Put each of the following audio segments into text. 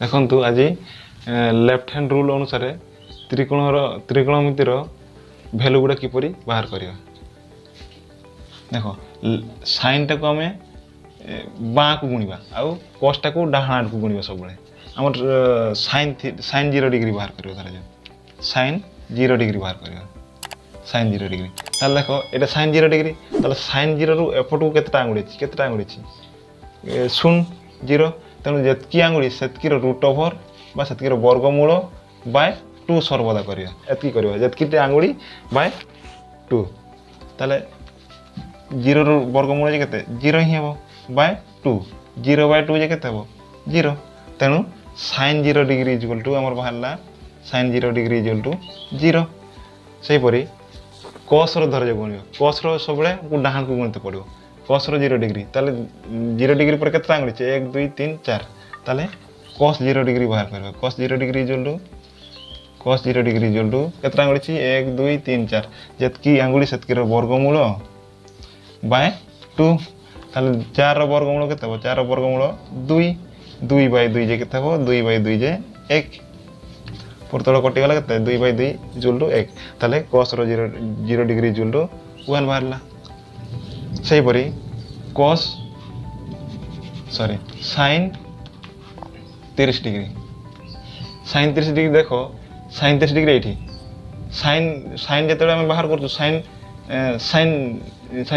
ଦେଖନ୍ତୁ ଆଜି left hand rule ଅନୁସାରେ ତ୍ରିକୋଣମିତିର ଭ୍ୟାଲୁ ଗୁଡ଼ା କିପରି ବାହାର କରିବା। ଦେଖ ସାଇନ୍ଟାକୁ ଆମେ ବାଁକୁ ଗୁଣିବା ଆଉ କସ୍ଟାକୁ ଡାହାଣ ଆଡ଼କୁ ଗୁଣିବା ସବୁବେଳେ। ଆମର ସାଇନ୍ 0 ଡିଗ୍ରୀ ବାହାର କରିବା। ତାହେଲେ ସାଇନ୍ 0 ଡିଗ୍ରୀ ବାହାର କରିବା। ସାଇନ୍ 0 ଡିଗ୍ରୀ ତାହେଲେ ଦେଖ ଏଇଟା ସାଇନ୍ 0 ଡିଗ୍ରୀ, ତାହେଲେ ସାଇନ୍ 0ରୁ ଏପଟକୁ କେତେଟା ଆଙ୍ଗୁଳି ଅଛି? 0। ତେଣୁ ଯେତିକି ଆଙ୍ଗୁଳି ସେତିକିର ରୁଟ୍ ଓଭର୍ ବା ସେତିକିର ବର୍ଗମୂଳ ବାଏ 2 ସର୍ବଦା କରିବା। ଏତିକି କରିବା ଯେତିକିଟା ଆଙ୍ଗୁଳି ବାଏ 2। ତାହେଲେ 0ର ବର୍ଗମୂଳ ଯେ କେତେ? 0 ହିଁ ହେବ ବାଏ 2। 0 ବାଏ 2 ଯେ କେତେ ହେବ? 0। ତେଣୁ ସାଇନ୍ 0 ଡିଗ୍ରୀ ଇଜିକାଲ୍ ଟୁ ଆମର ବାହାରିଲା ସାଇନ୍ 0 ଡିଗ୍ରୀ ଇଜିକାଲ୍ ଟୁ 0। ସେହିପରି କସ୍ର ଧୈର୍ଯ୍ୟ ଗୁଣିବା। କସ୍ର ସବୁବେଳେ ଡାହାଣକୁ ଗୁଣିତେ ପଡ଼ିବ। କସ୍ର 0 ଡିଗ୍ରୀ ତାହେଲେ 0 ଡିଗ୍ରୀ ପରେ କେତେଟା ଆଙ୍ଗୁଳି ଅଛି? 1 2 3 4। ତାହେଲେ କସ୍ 0 ଡିଗ୍ରୀ ବାହାର କରିବା। କସ୍ 0 ଡିଗ୍ରୀ ଇଜିକାଲ୍ ଟୁ କେତେଟା ଆଙ୍ଗୁଳି ଅଛି? 1 2 3 4। ଯେତିକି ଆଙ୍ଗୁଳି ସେତିକିର ବର୍ଗମୂଳ ବାଏ 2। ତାହେଲେ 4ର ବର୍ଗମୂଳ କେତେ ହେବ? 4ର ବର୍ଗମୂଳ 2। 2 ବାଇ 2 ଯେ କେତେ ହେବ? 2 ବାଇ 2 ଯେ 1। ପରତଳ କଟିଗଲା କେତେ? 2 ବାଇ 2 ଇଜିକାଲ୍ ଟୁ 1। ତାହେଲେ କସ୍ର 0 ଡିଗ୍ରୀ ଇଜିକାଲ୍ ଟୁ 1 ବାହାରିଲା। ସେହିପରି ସାଇନ୍ 30 ଡିଗ୍ରୀ। ସାଇନ୍ 30 ଡିଗ୍ରୀ ଦେଖ ସାଇନ୍ 30 ଡିଗ୍ରୀ ଏଇଠି ସାଇନ୍ ଯେତେବେଳେ ଆମେ ବାହାର କରୁଛୁ ସାଇନ୍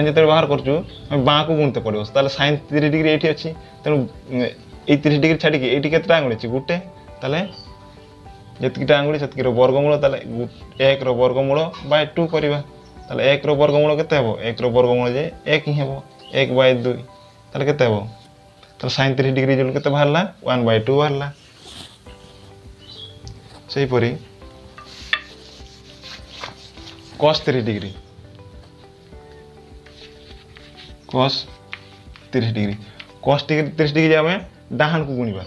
ଯେତେବେଳେ ବାହାର କରୁଛୁ ଆମେ ବାଁକୁ ଗୁଣିତେ ପଡ଼ିବ। ତାହେଲେ ସାଇନ୍ 30 ଡିଗ୍ରୀ ଏଇଠି ଅଛି। ତେଣୁ ଏଇ 30 ଡିଗ୍ରୀ ଛାଡ଼ିକି ଏଇଠି କେତେଟା ଆଙ୍ଗୁଳି ଅଛି? ଗୋଟେ। ତାହେଲେ ଯେତିକିଟା ଆଙ୍ଗୁଳି ସେତିକିର ବର୍ଗମୂଳ ତାହେଲେ 1ର ବର୍ଗମୂଳ ବାଇ 2 କରିବା। ତାହେଲେ 1ର ବର୍ଗମୂଳ କେତେ ହେବ? 1ର ବର୍ଗମୂଳ ଯେ 1 ହିଁ ହେବ। 1 ବାଇ 2 ତାହେଲେ କେତେ ହେବ? ତାହେଲେ ସାଇନ୍ 30 ଡିଗ୍ରୀ ଇଜିକାଲ୍ କେତେ ବାହାରିଲା? 1 ବାଇ 2 ବାହାରିଲା। ସେହିପରି cos 30 degree. cos 30 degree 30 degree ଆମେ ଡାହାଣକୁ ଗୁଣିବା।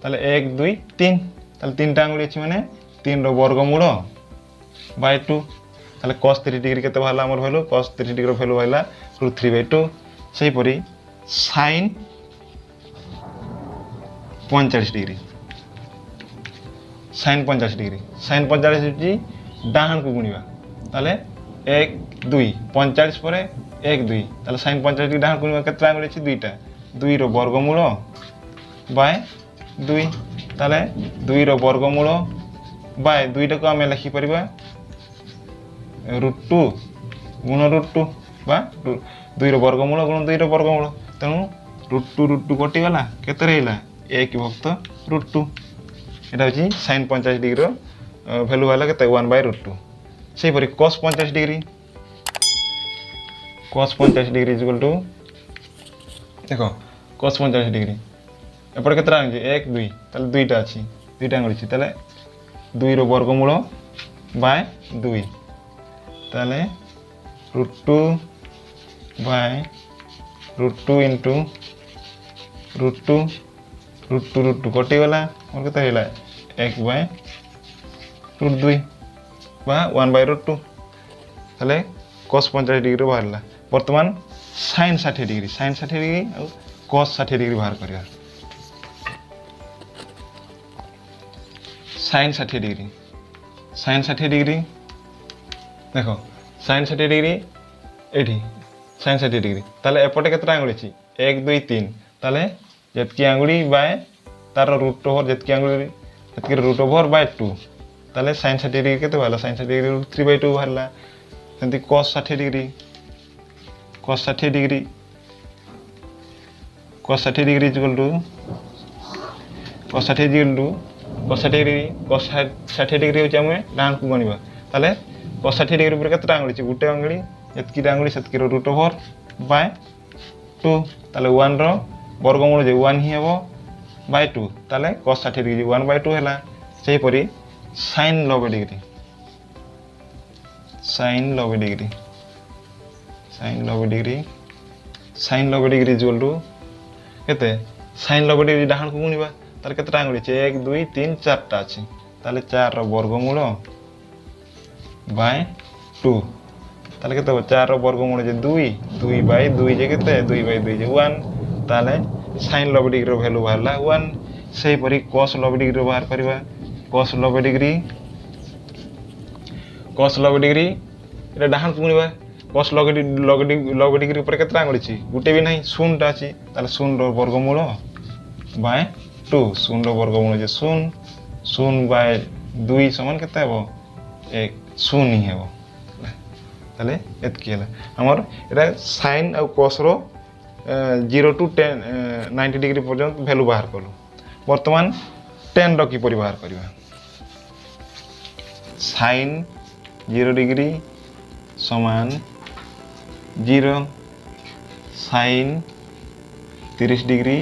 ତାହେଲେ 1 2 3। ତାହେଲେ 3ଟା ଆଙ୍ଗୁଳି ଅଛି ମାନେ 3ର ବର୍ଗମୂଳ ବାଇ 2। ତାହେଲେ cos 30 ଡିଗ୍ରୀ କେତେ ବାହାରିଲା ଆମର ଭ୍ୟାଲୁ? cos 30 ଡିଗ୍ରୀର ଭ୍ୟାଲୁ ବାହାରିଲା √3/2। ସେହିପରି ସାଇନ୍ 45 ଡିଗ୍ରୀ। ସାଇନ୍ 50 ଡିଗ୍ରୀ ହେଉଛି ଡାହାଣକୁ ଗୁଣିବା। ତାହେଲେ 1 2 45 ପରେ 1 2। ତାହେଲେ ସାଇନ୍ 50 ଡିଗ୍ରୀ ଡାହାଣକୁ ଗୁଣିବା। କେତେଟା ଆଙ୍ଗୁଳି ଅଛି? 2ଟା। 2ର ବର୍ଗମୂଳ ବାଏ 2। ତାହେଲେ 2ର ବର୍ଗମୂଳ ବାଏ 2ଟାକୁ ଆମେ ଲେଖିପାରିବା √2 ଗୁଣ √2 ବା 2ର ବର୍ଗମୂଳ ଗୁଣ 2ର ବର୍ଗମୂଳ। ତେଣୁ √2 କଟିଗଲା। କେତେ ରହିଲା? 1/√2। এটা হচ্ছে সাইন 50 ডিগ্রির ভ্যালু হলো কেতে? 1/√2। সেইপরি cos 50 ডিগ্রি ইকুয়াল টু দেখো cos 50 ডিগ্রি এপটে কেতেটা আঙ্গুল? 1 2। তাহলে 2টা আছে, 2টা আঙ্গুল আছে। তাহলে 2র বর্গমূল বাই 2। তাহলে √2 বাই √2 ইন্টু √2 কটিগলা। আমার কেতে হইলা? 1/√2 বা 1/√2। তাহলে cos 50 ডিগ্রি বাহারা। বর্তমান সাইন 60 ডিগ্রি আর cos 60 ডিগ্রি বাহার করা। সাইন 60 ডিগ্রি দেখো সাইন 60 ডিগ্রি এটি সাইন 60 ডিগ্রি। তাহলে এপটে কেতটা আঙ্গুল আছে? 1 2 3। তাহলে যেতকি আঙ্গুলি বাই তার √2 যেতকি আঙ্গুলি সেতকি √2 বাই 2। তাহলে সাইন 60 ডিগ্রি কেতে বাহারা? সাইন 60 ডিগ্রি √3/2 বাহারা। সেমতি cos 60 degree equal to cos 60 degree হচ্ছে আমি ডাহাণକୁ গণিবা। তাহলে cos 60 ডিগ্রি উপরে কেতটা আঙ্গুলি আছে? গোটে আঙ্গুলি। যেতকিটা আঙ্গুলি সেতকির √2 বাই 2। তাহলে 1র বর্গমূল যে 1 হি হব বাই 2। তাহলে cos 60 ডিগ্রি 1/2 হেলা। সেইপরি সাইন 90 ডিগ্রি ইকুয়াল টু কেতে? সাইন 90 ডিগ্রি ডাহাণକୁ গুণিবা। তাহলে কেতটা আঙ্গুল আছে? 1 2 3 4টা আছে। তাহলে 4র বর্গমূল বাই 2। তাহলে কেতে হবে? 4র বর্গমূল যে 2 বাই 2 যে কেতে? 2 বাই 2 যে 1। তাহলে সাইন 90 ডিগ্রির ভ্যালু বাহারা 1। सेहीपरि cos 90 डिग्री बाहर करवा cos 90 डिग्री एटा डाहान को गुणिबा cos 90 डिग्री ऊपर केतरा आंगुल अछि गुटे भी नहीं शून्य टा अछि ताले शून्य रो वर्गमूल बाय 2 शून्य रो वर्गमूल जे शून्य बाय 2 समान केते हेबो 1 शून्य ही हेबो ताले एतकी हला हमर एटा sin आ cos रो 0 to 10 90 डिग्री पर्यंत वैल्यू बाहर करलु वर्तमान tan रो की परिवार करबा sin 0 डिग्री समान 0 sin 30 डिग्री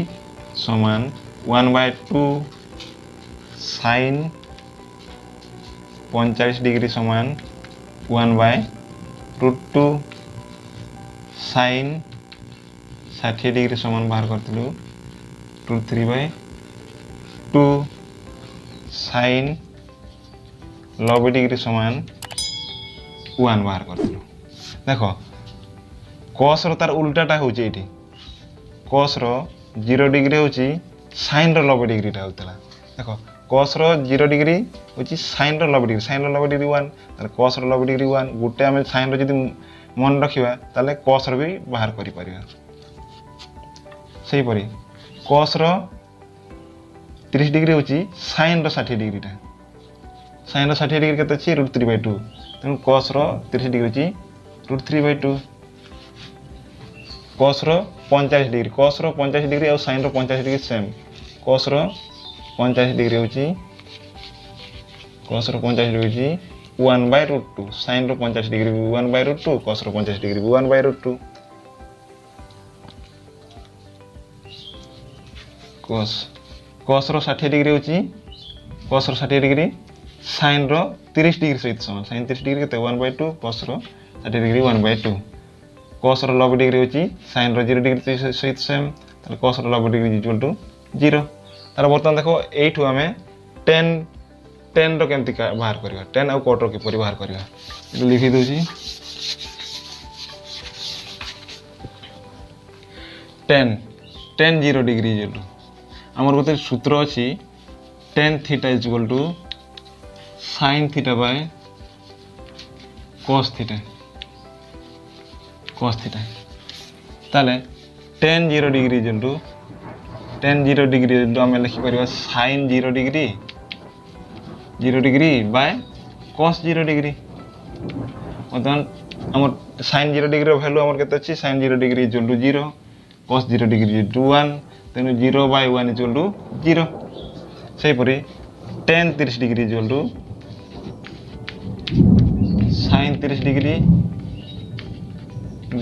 समान 1/2 sin 45 डिग्री समान 1/√2 sin 60 डिग्री समान बाहर करथिलु √3/2 sin 90 डिग्री समान 1 बाहर करथिलु देखो cos रो तार उल्टाटा होची एठी cos रो 0 डिग्री होची sin रो 90 डिग्री टा होतला देखो cos रो 0 डिग्री होची sin रो 90 डिग्री sin रो 90 डिग्री 1 ताले cos रो 90 डिग्री 1 गुटे हम sin रो जदी मन रखिबा ताले cos रो भी बाहर करि परिबा सही परी cos रो 30 डिग्री होची sin रो 60 डिग्री टा sin रो 60 डिग्री केते छी √3/2 तनु cos रो 30 डिग्री होची √3/2 cos रो 45 डिग्री cos रो 45 डिग्री और sin रो 45 डिग्री सेम cos रो 45 डिग्री होची cos रो 45 डिग्री होची 1/√2 sin रो 50 डिग्री 1/√2 cos रो 50 डिग्री 1/√2 cos रो 60 डिग्री होची cos रो 60 डिग्री sin रो 30 डिग्री सहित समान sin 30 डिग्री केते 1/2 cos रो 60 डिग्री 1/2 cos रो 90 डिग्री होची sin रो 0 डिग्री सहित सेम ताले cos रो 90 डिग्री इक्वल टू 0 तार बर्तमान देखो एठू हमें 10 रो केमति बाहर करबा 10 आ cot रो के परिवार करबा ए लिखि दोची 10 0 डिग्री इक्वल टू हमर गोटे सूत्र अछि tan theta equal to sin theta by cos theta ताले tan 0 degree equal to tan 0 degree हम लिखि परिबा sin 0 degree by cos 0 degree मतलब हमर sin 0 डिग्री रो वैल्यू हमर केते अछि sin 0 degree equal to 0 cos 0 degree equal to 1 तेनु 0/1 इक्वल टू 0 सही परी tan 30 degree equal to sin 30 degree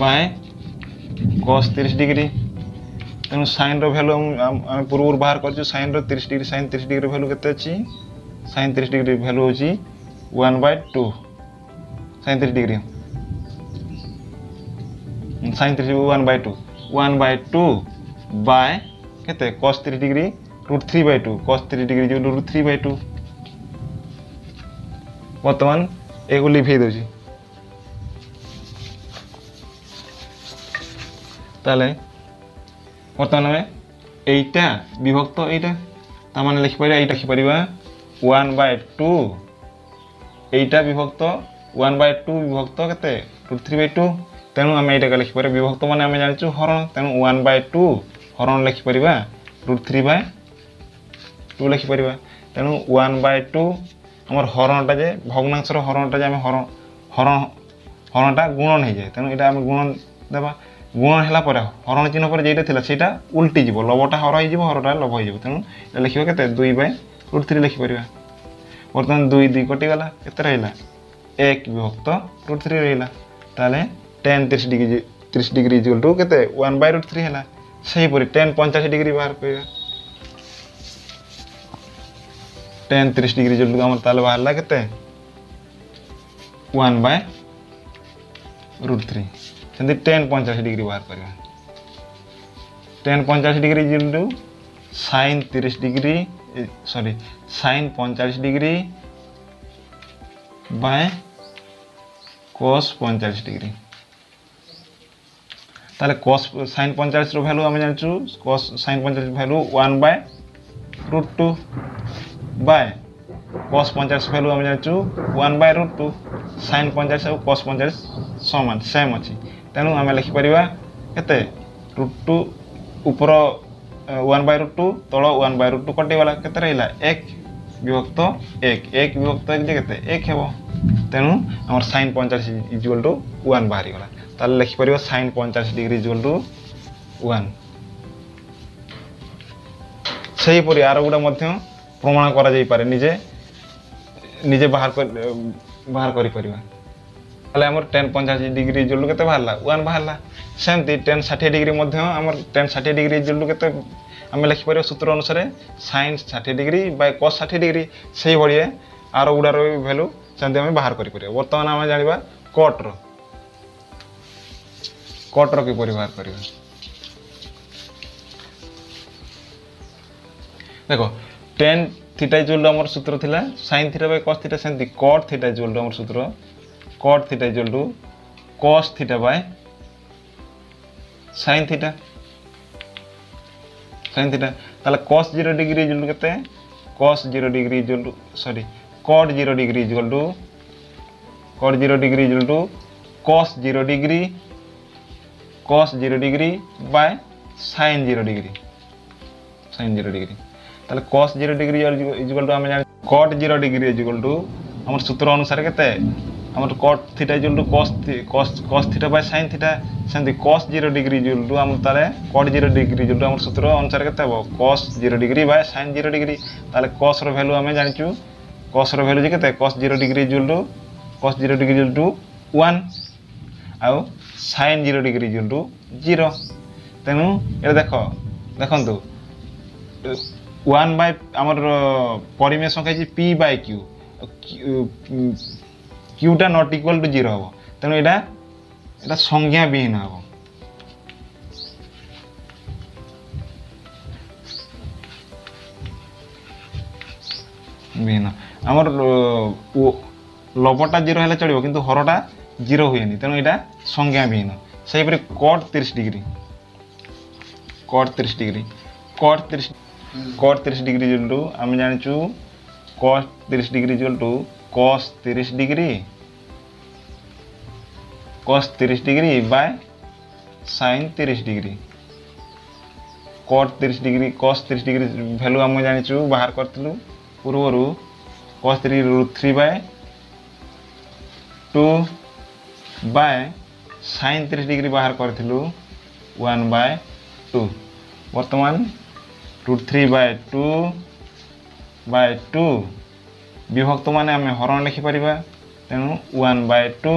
by cos 30 degree तेनु sin रो वैल्यू हम पूर्व बाहर करछु sin रो 30 डिग्री sin 30 डिग्री वैल्यू केते अछि sin 30 डिग्री वैल्यू होची 1/2 sin 30 डिग्री sin 30 1/2 बाय केते cos 30 डिग्री √3/2 cos 30 डिग्री जो √3/2 वर्तमान एगो लिखि दोची ताले वर्तमान में एटा विभक्त एटा ता माने लिखि परिबा एटा लिखि परिबा 1/2 एटा विभक्त 1/2 विभक्त केते √3/2 तेनु हम एटा लिखि परिबा विभक्त माने हम जानछु हरण तेनु 1/2 हरण लिखि परिबा √3/2 लिखि परिबा तेनु 1/2 हमर हरणटा जे भग्नांशर हरणटा जे हम हरणटा गुणन हे जाय तेनु एटा हम गुणन देबा गुणन हला पर हरण चिन्ह पर जेटा थिला सेटा उल्टी जिवो लबटा हर हे जिवो हरटा लब हे जिवो तेनु एटा लिखिबा केते 2/√3 लिखि परिबा वर्तमान 2 2 कटि गला केते रहला 1 विभक्त √3 रहला ताले tan 30 डिग्री इक्वल टू केते 1/√3 हला सही परी tan 50 डिग्री बाहर करिया tan 30 डिग्री इक्वल टू हमर ताले बाहरला केते 1/√3 सेंति tan 50 डिग्री बाहर करिया tan 50 degree equal to sin 30 degree sin 45 degree by cos 45 degree ताले cos sin 45 रो वैल्यू हम जानछु cos sin 45 value 1/2 √2 by cos 45 value आम जानू 1/√2 sin 45 और cos 45 समान सेम अच्छी तेणु आम लिखिपर के √2 ऊपर 1/√2 तल 1/√2 कटिगला के 1 विभक्त 1 विभक्त 1 जे के 1 हे तेणु आम sin 45 = 1 बाहरी गला ताले लिखिपर sin 45 डिग्री = 1 सही परि आर गुडा मध्य प्रमाण करा जाई पारे निजे निजे बाहर करि परिबा ताले हमर tan 85 डिग्री = केते बाहरला 1 बाहरला सेमती tan 60 डिग्री मध्य हमर tan 60 डिग्री = केते हम लिखि परिबा सूत्र अनुसार sin 60 degree by cos 60 degree सही भलिए आर गुडार वैल्यू सेमती हम बाहर करि परिबा वर्तमान हम जानिबा cot रो कि परि बाहर परिबा देखो tan थीटा = हमर सूत्र थिला sin theta by cos theta सेमती cot थीटा = हमर सूत्र cot theta = cos theta by sin theta ताले cos 0 डिग्री = केते cos 0 degree sorry cot 0 degree = cos 0 degree bye sin 0 degree ताले cos 0 डिग्री = हम जान cot 0 डिग्री = हमर सूत्र अनुसार केते हमर cot theta = cos theta by sin theta सेमती cos 0 डिग्री = हम ताले cot 0 डिग्री = हमर सूत्र अनुसार केते हो cos 0 degree bye sin 0 degree ताले cos रो वैल्यू हम जानिचु cos रो वैल्यू जे केते cos 0 डिग्री = 1 आउ sin 0 डिग्री = 0 तेनु ए देखंतु 1 बाय हमर परिमेय संख्या जे p बाय q q टा नॉट इक्वल टू 0 हो तेनु एटा संज्ञा विहीन हो विहीन हमर लबटा 0 हेले चलिबो किंतु हरटा 0 हुएनी तेनु एटा संज्ञा विहीन सही परि cot 30 डिग्री = हम जानिचु cos 30 degree = cos 30 degree bye sin 30 degree cos 30 degree value हम जानिचु बाहर करथिलु पूर्वरु cos 3 √3/2 बाय sin 30 डिग्री बाहर करथिलु 1/2 वर्तमान √3/2 विभक्त माने आम हरण लिखि परिबा तेनु 1/2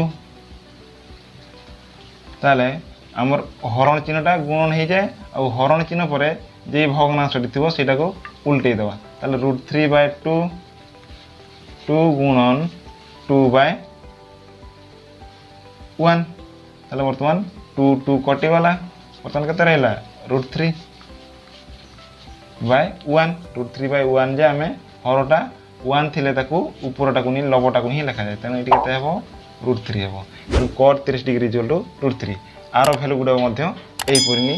ताले हमर हरण चिन्हटा गुणन हो जाए और हरण चिन्ह पर जे भग्नांशटी थिबो सेटा को उल्टे देबा ताले √3/2 गुणन 2/1 ताले वर्तमान 2 कटि गला वर्तमान केते रहला √3/1 जे आमे हरटा 1 थिले ताकू ऊपरटा को नि लबटा को ही लिखा जाय तेनु एटी केते हेबो √3 हेबो cot 30 डिग्री = √3 आरो वैल्यू गुडा मध्य एई परिनी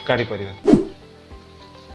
काढी परिबा।